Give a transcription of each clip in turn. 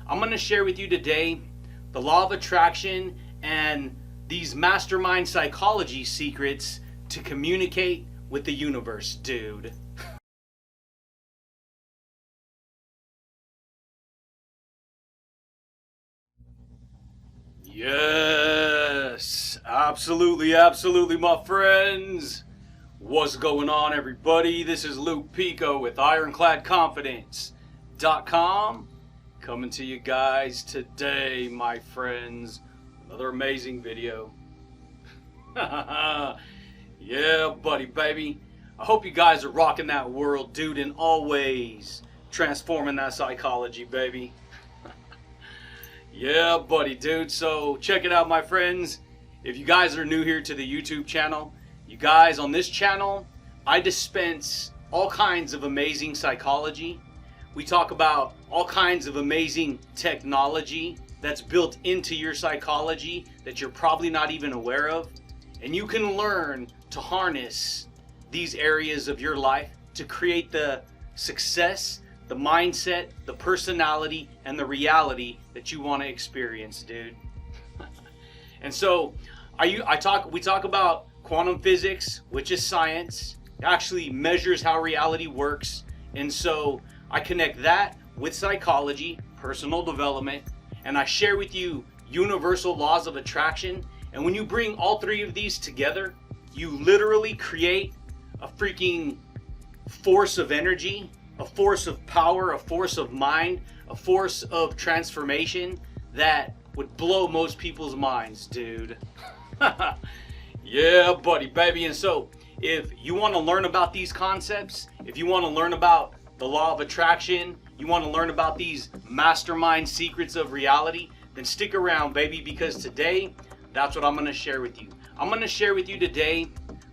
I'm going to share with you today the law of attraction and these mastermind psychology secrets to communicate with the universe, dude. Yes, absolutely, my friends. What's going on, everybody? This is Luke Pico with IroncladConfidence.com coming to you guys today, my friends. Another amazing video. Yeah, buddy, baby. I hope you guys are rocking that world, dude, and always transforming that psychology, baby. Yeah, buddy, dude. So check it out, my friends. If you guys are new here to the YouTube channel, you guys, on this channel, I dispense all kinds of amazing psychology. We talk about all kinds of amazing technology that's built into your psychology that you're probably not even aware of. And you can learn to harness these areas of your life to create the success, the mindset, the personality, and the reality that you want to experience, dude. And so we talk about quantum physics, which is science. It actually measures how reality works. And so I connect that with psychology, personal development, and I share with you universal laws of attraction. And when you bring all three of these together, you literally create a freaking force of energy, a force of power, a force of mind, a force of transformation that would blow most people's minds, dude. Yeah, buddy, baby. And so if you want to learn about these concepts, if you want to learn about the law of attraction, you want to learn about these mastermind secrets of reality, then stick around, baby, because today, that's what I'm going to share with you. I'm going to share with you today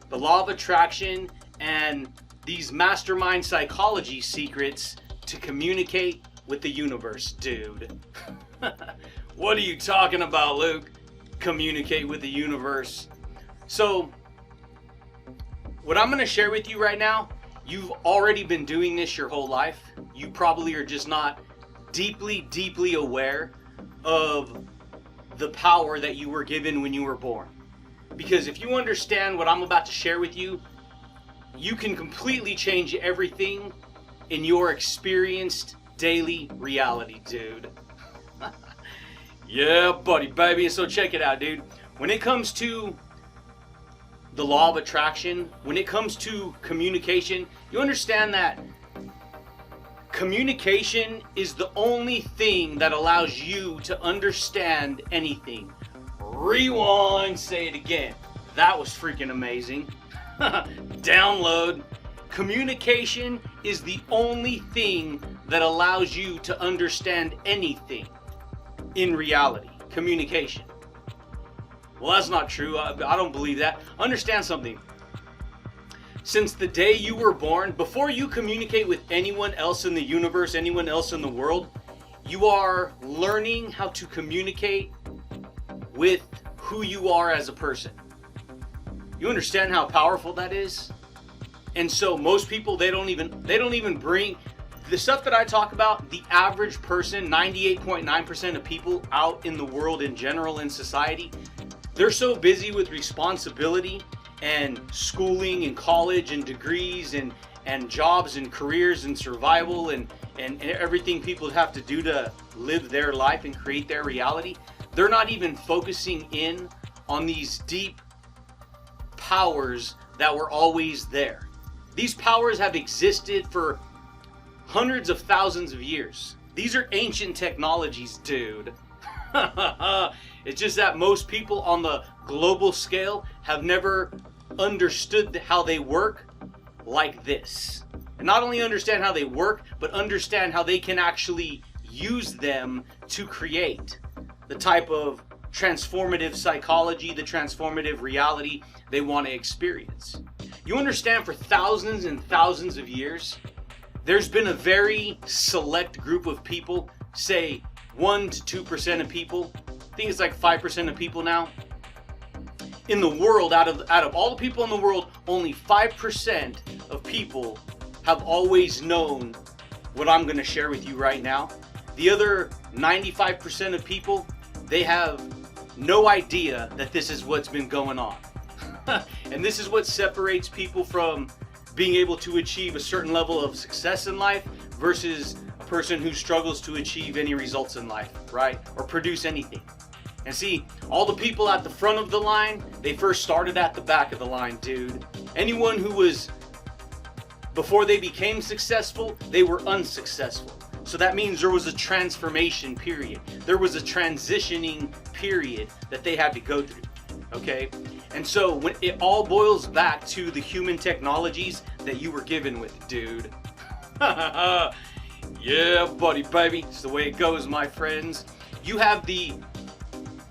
the law of attraction and these mastermind psychology secrets to communicate with the universe, dude. What are you talking about, Luke? Communicate with the universe. So, what I'm going to share with you right now, you've already been doing this your whole life. You probably are just not deeply aware of the power that you were given when you were born. Because if you understand what I'm about to share with you, you can completely change everything in your experienced daily reality, dude. Yeah, buddy, baby. And so check it out, dude. When it comes to the law of attraction, when it comes to communication, you understand that communication is the only thing that allows you to understand anything. Rewind, say it again. That was freaking amazing. Download. Communication is the only thing that allows you to understand anything in reality. Communication. Well, that's not true. I don't believe that. Understand something. Since the day you were born, before you communicate with anyone else in the universe, anyone else in the world, you are learning how to communicate with who you are as a person. You understand how powerful that is? And so most people, they don't even bring the stuff that I talk about. The average person, 98.9% of people out in the world in general, in society, they're so busy with responsibility and schooling and college and degrees and jobs and careers and survival and everything people have to do to live their life and create their reality. They're not even focusing in on these deep powers that were always there. These powers have existed for hundreds of thousands of years. These are ancient technologies, dude. It's just that most people on the global scale have never understood how they work like this. And not only understand how they work, but understand how they can actually use them to create the type of transformative psychology, the transformative reality they want to experience. You understand, for thousands and thousands of years, there's been a very select group of people, say 1 to 2% of people, I think it's like 5% of people now, in the world, out of all the people in the world, only 5% of people have always known what I'm going to share with you right now. The other 95% of people, they have no idea that this is what's been going on. And this is what separates people from being able to achieve a certain level of success in life versus a person who struggles to achieve any results in life, right? Or produce anything. And see, all the people at the front of the line, they first started at the back of the line, dude. Anyone who was, before they became successful, they were unsuccessful. So that means there was a transformation period. There was a transitioning period that they had to go through, okay? And so when it all boils back to the human technologies that you were given with, dude. Yeah, buddy, baby. It's the way it goes, my friends. You have the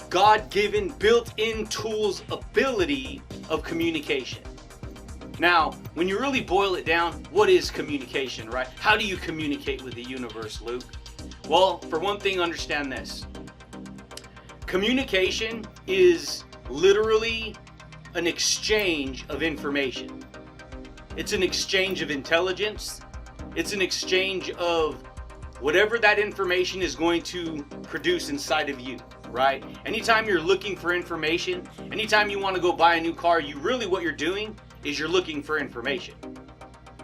God-given, built-in tools ability of communication. Now, when you really boil it down, what is communication, right? How do you communicate with the universe, Luke? Well, for one thing, understand this. Communication is literally an exchange of information. It's an exchange of intelligence. It's an exchange of whatever that information is going to produce inside of you, right? Anytime you're looking for information, anytime you want to go buy a new car, what you're doing is you're looking for information.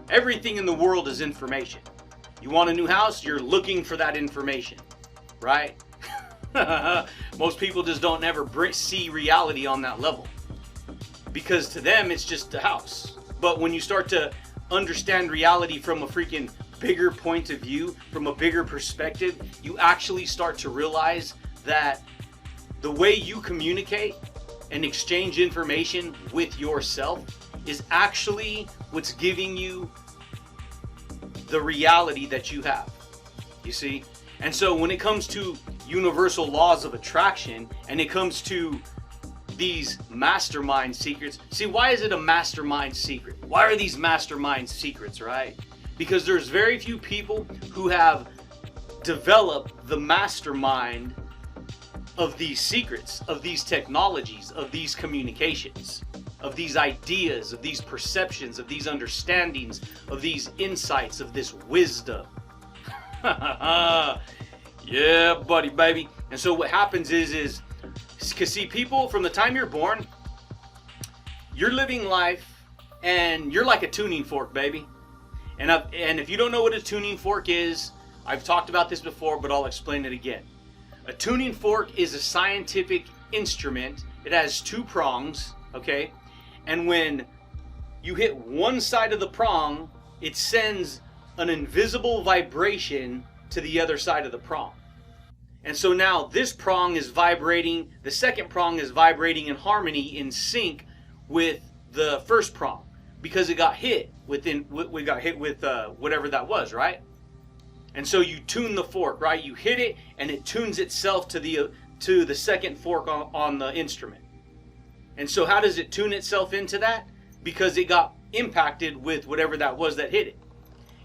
Everything in the world is information. You want a new house, you're looking for that information, right? Most people just don't ever see reality on that level, because to them it's just a house. But when you start to understand reality from a freaking bigger point of view, from a bigger perspective, you actually start to realize that the way you communicate and exchange information with yourself is actually what's giving you the reality that you have. You see? And so when it comes to universal laws of attraction, and it comes to these mastermind secrets, see, why is it a mastermind secret? Why are these mastermind secrets, right? Because there's very few people who have developed the mastermind of these secrets, of these technologies, of these communications, of these ideas, of these perceptions, of these understandings, of these insights, of this wisdom. Yeah, buddy, baby. And so what happens is, because see, people, from the time you're born, you're living life, and you're like a tuning fork, baby. And if you don't know what a tuning fork is, I've talked about this before, but I'll explain it again. A tuning fork is a scientific instrument. It has two prongs, okay? And when you hit one side of the prong, it sends an invisible vibration to the other side of the prong. And so now this prong is vibrating, the second prong is vibrating in harmony, in sync with the first prong, because it got hit with whatever that was, right? And so you tune the fork, right? You hit it and it tunes itself to the second fork on the instrument. And so how does it tune itself into that? Because it got impacted with whatever that was that hit it.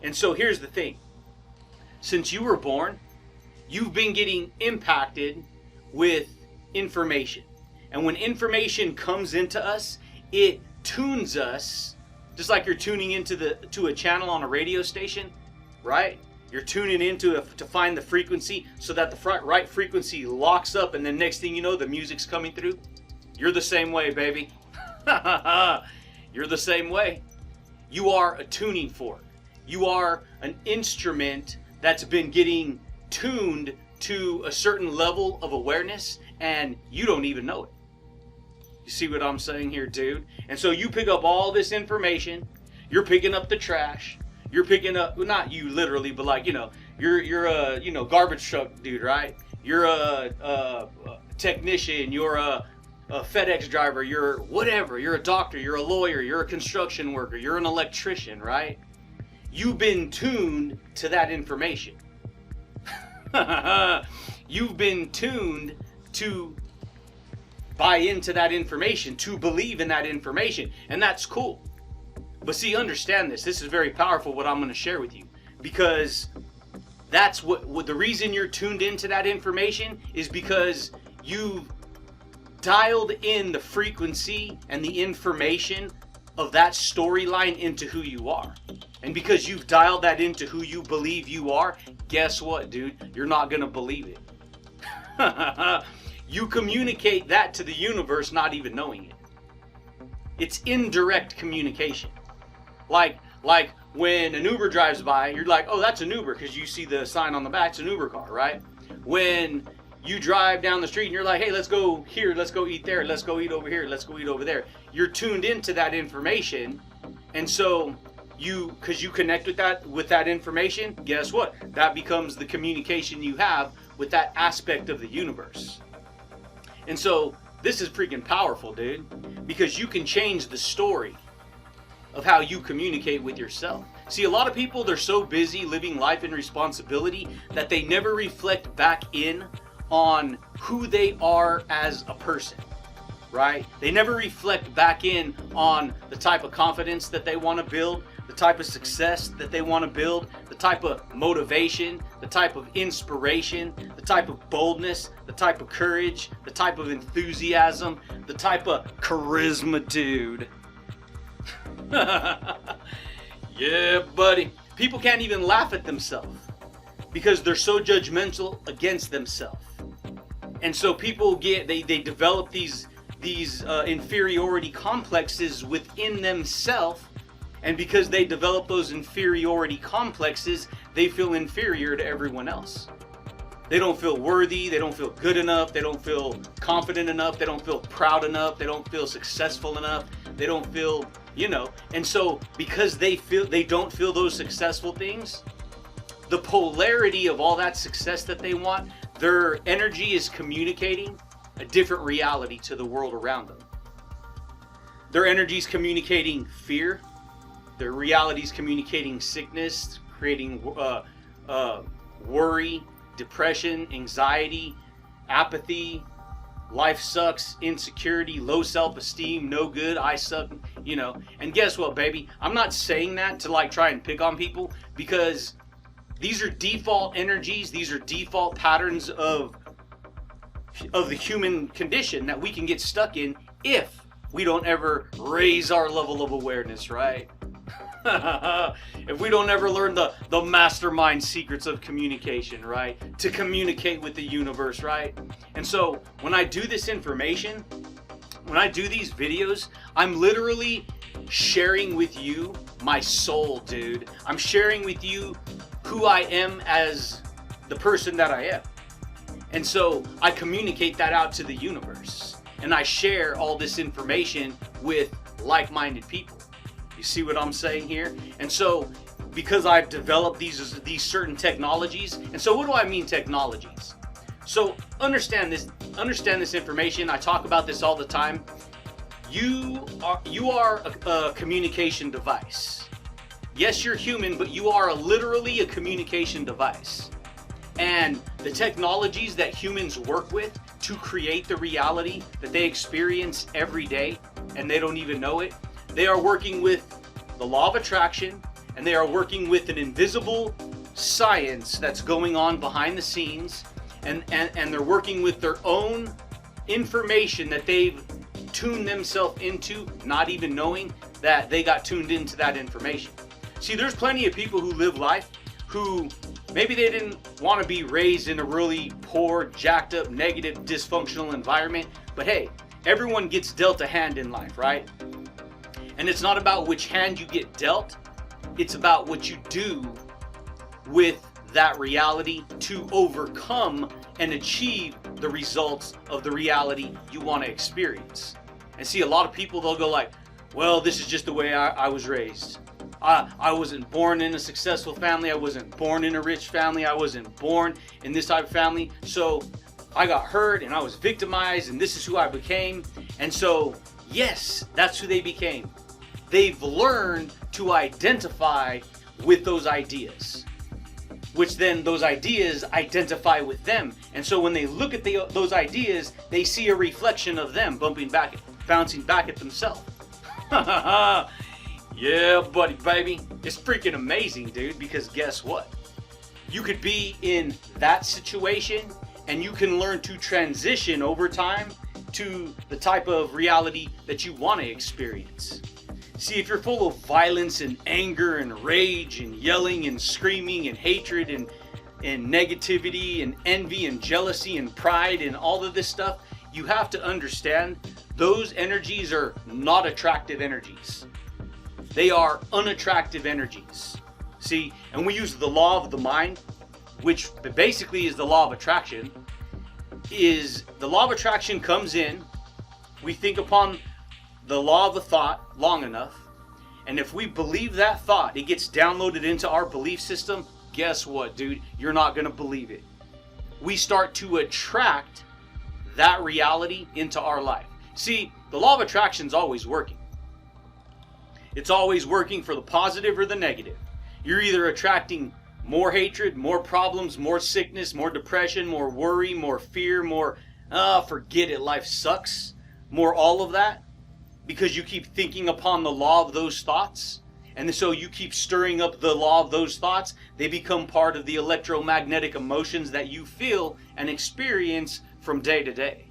And so here's the thing. Since you were born, you've been getting impacted with information. And when information comes into us, it tunes us, just like you're tuning to a channel on a radio station, right? You're tuning into to find the frequency so that the right frequency locks up, and then next thing you know, the music's coming through. You're the same way, baby. You're the same way. You are a tuning fork. You are an instrument that's been getting tuned to a certain level of awareness, and you don't even know it. You see what I'm saying here, dude? And so you pick up all this information. You're picking up the trash. You're picking up, well, not you literally, but like, you're a, garbage truck dude, right? You're a technician. You're a FedEx driver. You're whatever. You're a doctor. You're a lawyer. You're a construction worker. You're an electrician, right? You've been tuned to that information. You've been tuned to buy into that information, to believe in that information, and that's cool. But see, understand this. This is very powerful, what I'm going to share with you, because that's what the reason you're tuned into that information is because you've dialed in the frequency and the information of that storyline into who you are. And because you've dialed that into who you believe you are, guess what, dude? You're not going to believe it. You communicate that to the universe not even knowing it. It's indirect communication. Like when an Uber drives by, you're like, oh, that's an Uber, because you see the sign on the back, it's an Uber car, right? When you drive down the street and you're like, hey, let's go here, let's go eat there, let's go eat over here, let's go eat over there. You're tuned into that information, and so because you connect with that information, guess what? That becomes the communication you have with that aspect of the universe. And so this is freaking powerful, dude, because you can change the story of how you communicate with yourself. See, a lot of people, they're so busy living life in responsibility that they never reflect back in on who they are as a person, right? They never reflect back in on the type of confidence that they want to build, the type of success that they want to build, the type of motivation, the type of inspiration, the type of boldness, the type of courage, the type of enthusiasm, the type of charisma, dude. Yeah, buddy. People can't even laugh at themselves because they're so judgmental against themselves. And so people they develop these inferiority complexes within themselves, and because they develop those inferiority complexes, they feel inferior to everyone else. They don't feel worthy, they don't feel good enough, they don't feel confident enough, they don't feel proud enough, they don't feel successful enough, they don't feel, and so because they don't feel those successful things, the polarity of all that success that they want, their energy is communicating a different reality to the world around them. Their energy is communicating fear, their reality is communicating sickness, creating worry, depression, anxiety, apathy, life sucks, insecurity, low self-esteem, no good, I suck, And guess what, baby? I'm not saying that to try and pick on people, because these are default energies, these are default patterns of the human condition that we can get stuck in if we don't ever raise our level of awareness, right? If we don't ever learn the mastermind secrets of communication, right? To communicate with the universe, right? And so when I do this information, when I do these videos, I'm literally sharing with you my soul, dude. I'm sharing with you who I am as the person that I am. And so I communicate that out to the universe. And I share all this information with like-minded people. You see what I'm saying here? And so, because I've developed these certain technologies, and so what do I mean technologies? So understand this information. I talk about this all the time. You are a communication device. Yes, you're human, but you are literally a communication device. And the technologies that humans work with to create the reality that they experience every day, and they don't even know it, they are working with the law of attraction, and they are working with an invisible science that's going on behind the scenes, and they're working with their own information that they've tuned themselves into, not even knowing that they got tuned into that information. See, there's plenty of people who live life who maybe they didn't want to be raised in a really poor, jacked up, negative, dysfunctional environment, but hey, everyone gets dealt a hand in life, right? And it's not about which hand you get dealt, it's about what you do with that reality to overcome and achieve the results of the reality you want to experience. And see, a lot of people, they'll go like, well, this is just the way I was raised. I wasn't born in a successful family, I wasn't born in a rich family, I wasn't born in this type of family, so I got hurt and I was victimized and this is who I became. And so, yes, that's who they became. They've learned to identify with those ideas, which then those ideas identify with them. And so when they look at those ideas, they see a reflection of them bouncing back at themselves. Yeah, buddy, baby. It's freaking amazing, dude, because guess what? You could be in that situation and you can learn to transition over time to the type of reality that you want to experience. See, if you're full of violence and anger and rage and yelling and screaming and hatred and negativity and envy and jealousy and pride and all of this stuff, you have to understand those energies are not attractive energies. They are unattractive energies. See, and we use the law of the mind, which basically is the law of attraction. Is the law of attraction comes in, we think upon the law of a thought long enough, and if we believe that thought, it gets downloaded into our belief system. Guess what, dude? You're not going to believe it. We start to attract that reality into our life. See, the law of attraction is always working. It's always working for the positive or the negative. You're either attracting more hatred, more problems, more sickness, more depression, more worry, more fear, more, forget it, life sucks, more all of that, because you keep thinking upon the law of those thoughts. And so you keep stirring up the law of those thoughts. They become part of the electromagnetic emotions that you feel and experience from day to day.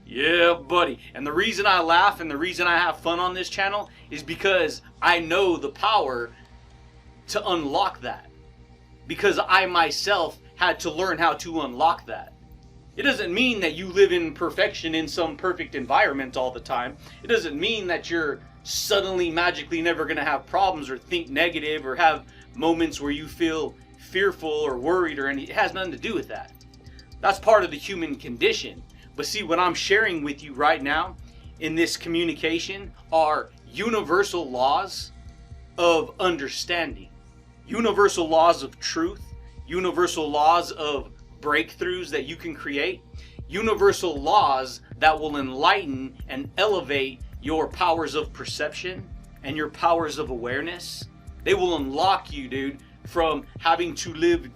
Yeah, buddy. And the reason I laugh and the reason I have fun on this channel is because I know the power to unlock that. Because I myself had to learn how to unlock that. It doesn't mean that you live in perfection in some perfect environment all the time. It doesn't mean that you're suddenly magically never going to have problems or think negative or have moments where you feel fearful or worried or anything. It has nothing to do with that. That's part of the human condition. But see, what I'm sharing with you right now in this communication are universal laws of understanding, universal laws of truth, universal laws of breakthroughs that you can create, universal laws that will enlighten and elevate your powers of perception and your powers of awareness. They will unlock you, dude, from having to live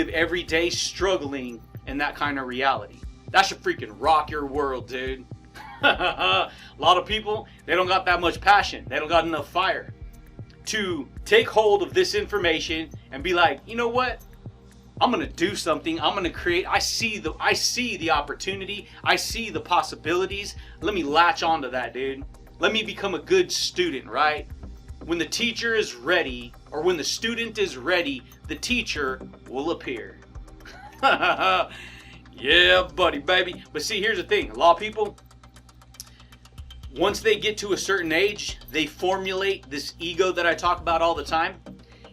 every day struggling in that kind of reality. That should freaking rock your world, dude. A lot of people, they don't got that much passion. They don't got enough fire to take hold of this information and be like, you know what? I'm gonna do something. I'm gonna create. I see the opportunity. I see the possibilities. Let me latch onto that, dude. Let me become a good student, right? When the teacher is ready, or when the student is ready, the teacher will appear. Yeah, buddy, baby. But see, here's the thing. A lot of people, once they get to a certain age, they formulate this ego that I talk about all the time.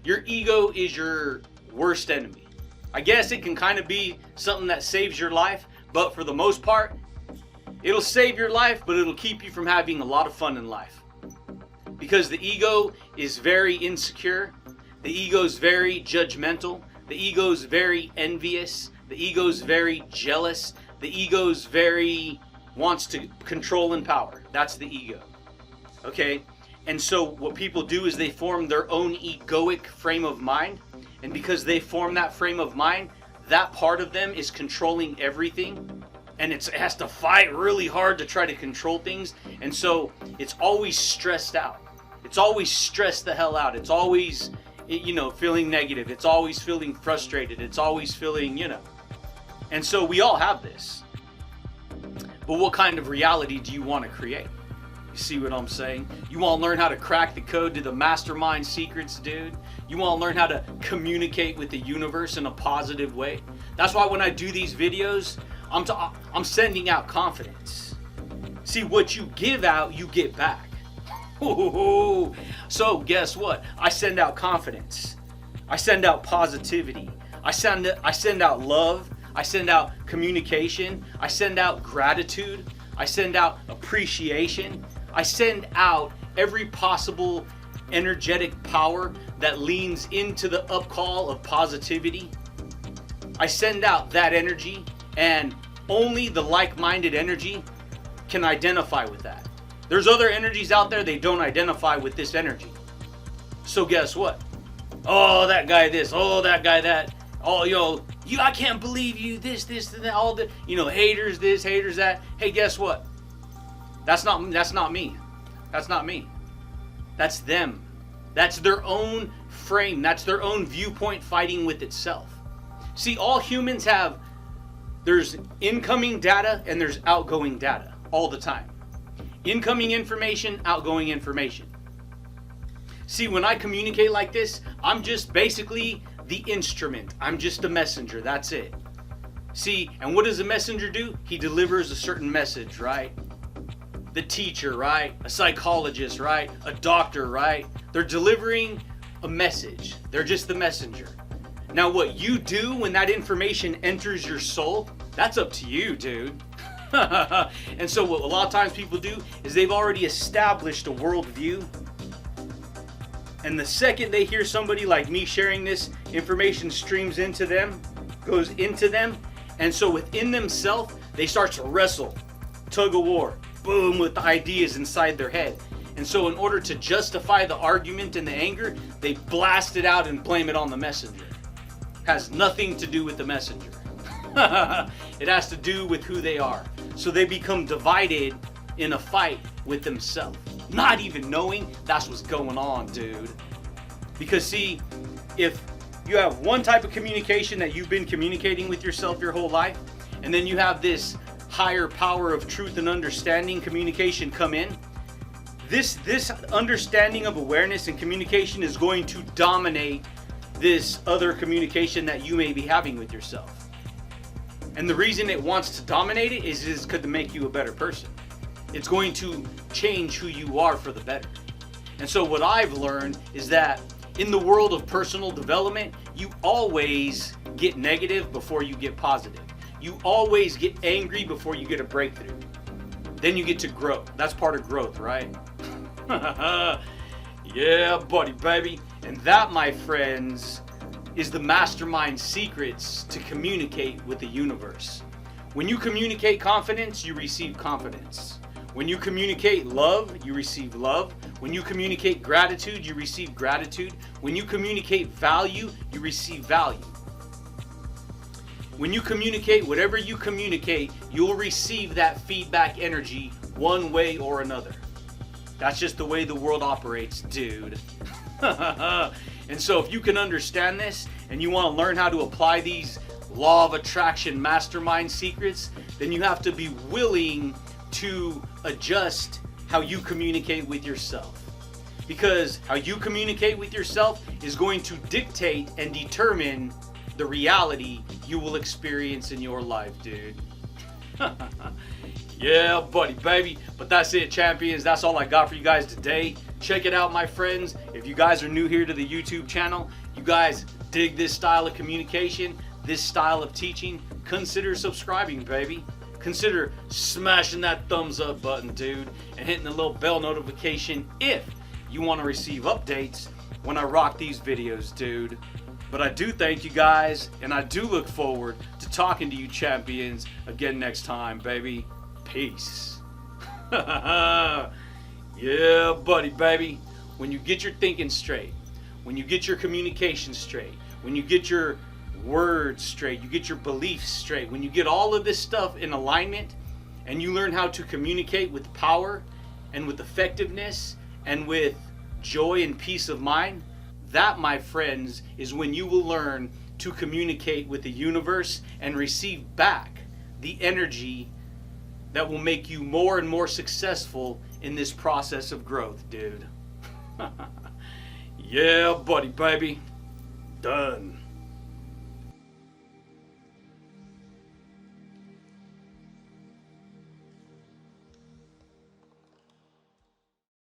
Your ego is your worst enemy. I guess it can kind of be something that saves your life, but for the most part, it'll save your life, but it'll keep you from having a lot of fun in life. Because the ego is very insecure, the ego is very judgmental, the ego is very envious, the ego is very jealous, the ego is very wants to control and power. That's the ego. Okay? And so what people do is they form their own egoic frame of mind. And because they form that frame of mind, that part of them is controlling everything. And it has to fight really hard to try to control things. And so it's always stressed out. It's always stressed the hell out. It's always, feeling negative. It's always feeling frustrated. It's always feeling, And so we all have this. But what kind of reality do you want to create? You see what I'm saying? You want to learn how to crack the code to the mastermind secrets, dude? You want to learn how to communicate with the universe in a positive way? That's why when I do these videos, I'm sending out confidence. See, what you give out, you get back. Ooh. So guess what? I send out confidence. I send out positivity. I send out love. I send out communication. I send out gratitude. I send out appreciation. I send out every possible energetic power that leans into the upcall of positivity. I send out that energy, and only the like-minded energy can identify with that. There's other energies out there, they don't identify with this energy. So guess what? Oh, that guy this, oh, that guy that. Oh, I can't believe you, this, and that, all the, haters this, haters that. Hey, guess what? That's not me. That's not me. That's them. That's their own frame. That's their own viewpoint fighting with itself. See, all humans there's incoming data and there's outgoing data all the time. Incoming information, outgoing information. See, when I communicate like this, I'm just basically the instrument. I'm just a messenger. That's it. See, and what does a messenger do? He delivers a certain message, right? The teacher, right? A psychologist, right? A doctor, right? They're delivering a message. They're just the messenger. Now, what you do when that information enters your soul, that's up to you, dude. And so what a lot of times people do is they've already established a worldview. And the second they hear somebody like me sharing this, information streams into them, goes into them. And so within themselves, they start to wrestle, tug of war, boom, with the ideas inside their head. And so in order to justify the argument and the anger, they blast it out and blame it on the messenger. Has nothing to do with the messenger. It has to do with who they are. So they become divided in a fight with themselves, not even knowing that's what's going on, dude. Because see, if you have one type of communication that you've been communicating with yourself your whole life, and then you have this higher power of truth and understanding communication come in, this understanding of awareness and communication is going to dominate this other communication that you may be having with yourself. And the reason it wants to dominate it is to make you a better person. It's going to change who you are for the better. And so what I've learned is that in the world of personal development, you always get negative before you get positive. You always get angry before you get a breakthrough. Then you get to grow. That's part of growth, right? Yeah, buddy, baby. And that, my friends, is the mastermind secrets to communicate with the universe. When you communicate confidence, you receive confidence. When you communicate love, you receive love. When you communicate gratitude, you receive gratitude. When you communicate value, you receive value. When you communicate whatever you communicate, you'll receive that feedback energy one way or another. That's just the way the world operates, dude. And so if you can understand this and you want to learn how to apply these law of attraction mastermind secrets, then you have to be willing to adjust how you communicate with yourself. Because how you communicate with yourself is going to dictate and determine the reality you will experience in your life, dude. Yeah, buddy, baby. But that's it, champions. That's all I got for you guys today. Check it out, my friends. If you guys are new here to the YouTube channel, you guys dig this style of communication, this style of teaching, consider subscribing, baby. Consider smashing that thumbs up button, dude, and hitting the little bell notification if you want to receive updates when I rock these videos, dude. But I do thank you guys, and I do look forward to talking to you champions again next time, baby. Peace. Yeah, buddy, baby. When you get your thinking straight, when you get your communication straight, when you get your words straight, you get your beliefs straight, when you get all of this stuff in alignment and you learn how to communicate with power and with effectiveness and with joy and peace of mind, that, my friends, is when you will learn to communicate with the universe and receive back the energy that will make you more and more successful in this process of growth, dude. Yeah, buddy, baby. Done.